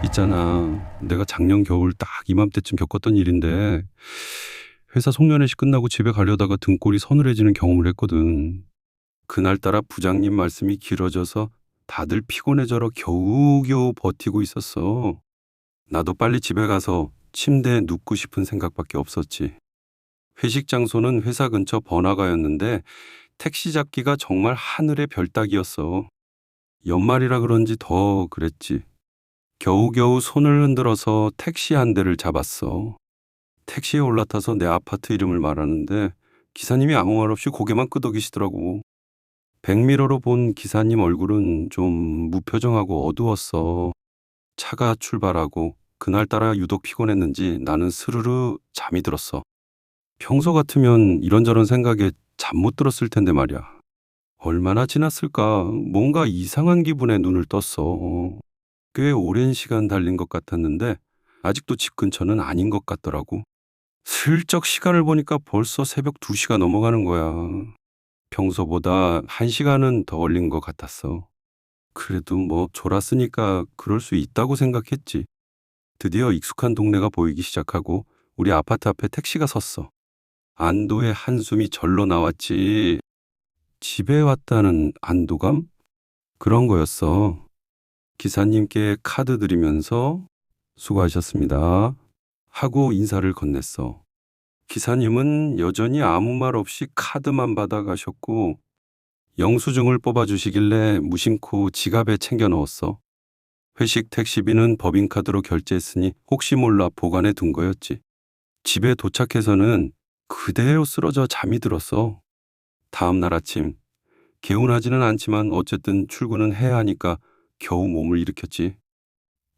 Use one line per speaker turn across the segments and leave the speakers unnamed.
있잖아. 내가 작년 겨울 딱 이맘때쯤 겪었던 일인데, 회사 송년회식 끝나고 집에 가려다가 등골이 서늘해지는 경험을 했거든. 그날따라 부장님 말씀이 길어져서 다들 피곤해져라 겨우겨우 버티고 있었어. 나도 빨리 집에 가서 침대에 눕고 싶은 생각밖에 없었지. 회식 장소는 회사 근처 번화가였는데 택시 잡기가 정말 하늘의 별 따기였어. 연말이라 그런지 더 그랬지. 겨우겨우 손을 흔들어서 택시 한 대를 잡았어. 택시에 올라타서 내 아파트 이름을 말하는데 기사님이 아무 말 없이 고개만 끄덕이시더라고. 백미러로 본 기사님 얼굴은 좀 무표정하고 어두웠어. 차가 출발하고 그날따라 유독 피곤했는지 나는 스르르 잠이 들었어. 평소 같으면 이런저런 생각에 잠 못 들었을 텐데 말이야. 얼마나 지났을까? 뭔가 이상한 기분에 눈을 떴어. 꽤 오랜 시간 달린 것 같았는데 아직도 집 근처는 아닌 것 같더라고. 슬쩍 시간을 보니까 벌써 새벽 2시가 넘어가는 거야. 평소보다 1시간은 더 걸린 것 같았어. 그래도 뭐 졸았으니까 그럴 수 있다고 생각했지. 드디어 익숙한 동네가 보이기 시작하고 우리 아파트 앞에 택시가 섰어. 안도의 한숨이 절로 나왔지. 집에 왔다는 안도감? 그런 거였어. 기사님께 카드 드리면서 수고하셨습니다 하고 인사를 건넸어. 기사님은 여전히 아무 말 없이 카드만 받아가셨고 영수증을 뽑아주시길래 무심코 지갑에 챙겨 넣었어. 회식 택시비는 법인카드로 결제했으니 혹시 몰라 보관해 둔 거였지. 집에 도착해서는 그대로 쓰러져 잠이 들었어. 다음 날 아침, 개운하지는 않지만 어쨌든 출근은 해야 하니까 겨우 몸을 일으켰지.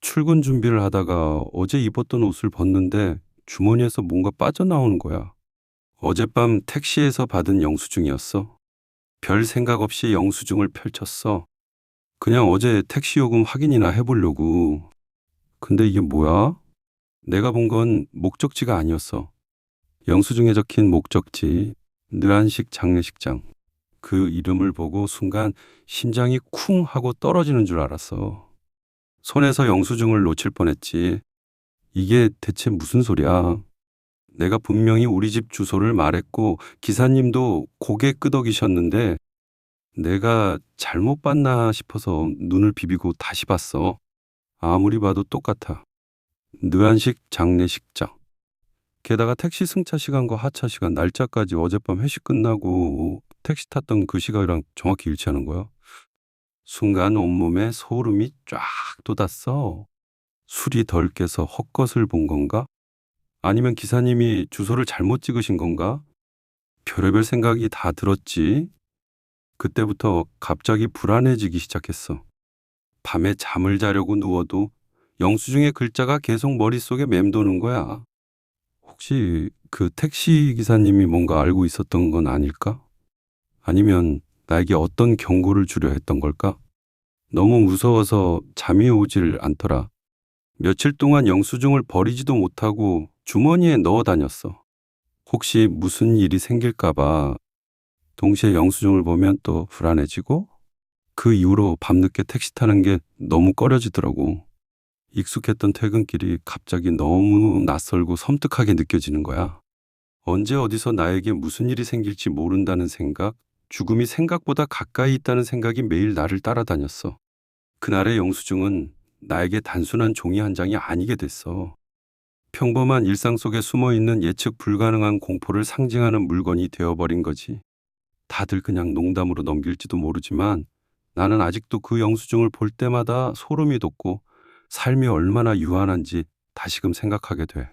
출근 준비를 하다가 어제 입었던 옷을 벗는데 주머니에서 뭔가 빠져나오는 거야. 어젯밤 택시에서 받은 영수증이었어. 별 생각 없이 영수증을 펼쳤어. 그냥 어제 택시 요금 확인이나 해보려고. 근데 이게 뭐야? 내가 본 건 목적지가 아니었어. 영수증에 적힌 목적지, 느란식 장례식장. 그 이름을 보고 순간 심장이 쿵 하고 떨어지는 줄 알았어. 손에서 영수증을 놓칠 뻔했지. 이게 대체 무슨 소리야? 내가 분명히 우리 집 주소를 말했고 기사님도 고개 끄덕이셨는데 내가 잘못 봤나 싶어서 눈을 비비고 다시 봤어. 아무리 봐도 똑같아. 느한식 장례식장. 게다가 택시 승차 시간과 하차 시간, 날짜까지 어젯밤 회식 끝나고 택시 탔던 그 시각이랑 정확히 일치하는 거야. 순간 온몸에 소름이 쫙 돋았어. 술이 덜 깨서 헛것을 본 건가? 아니면 기사님이 주소를 잘못 찍으신 건가? 별의별 생각이 다 들었지. 그때부터 갑자기 불안해지기 시작했어. 밤에 잠을 자려고 누워도 영수증의 글자가 계속 머릿속에 맴도는 거야. 혹시 그 택시 기사님이 뭔가 알고 있었던 건 아닐까? 아니면 나에게 어떤 경고를 주려 했던 걸까? 너무 무서워서 잠이 오질 않더라. 며칠 동안 영수증을 버리지도 못하고 주머니에 넣어 다녔어. 혹시 무슨 일이 생길까봐. 동시에 영수증을 보면 또 불안해지고 그 이후로 밤늦게 택시 타는 게 너무 꺼려지더라고. 익숙했던 퇴근길이 갑자기 너무 낯설고 섬뜩하게 느껴지는 거야. 언제 어디서 나에게 무슨 일이 생길지 모른다는 생각, 죽음이 생각보다 가까이 있다는 생각이 매일 나를 따라다녔어. 그날의 영수증은 나에게 단순한 종이 한 장이 아니게 됐어. 평범한 일상 속에 숨어있는 예측 불가능한 공포를 상징하는 물건이 되어버린 거지. 다들 그냥 농담으로 넘길지도 모르지만 나는 아직도 그 영수증을 볼 때마다 소름이 돋고 삶이 얼마나 유한한지 다시금 생각하게 돼.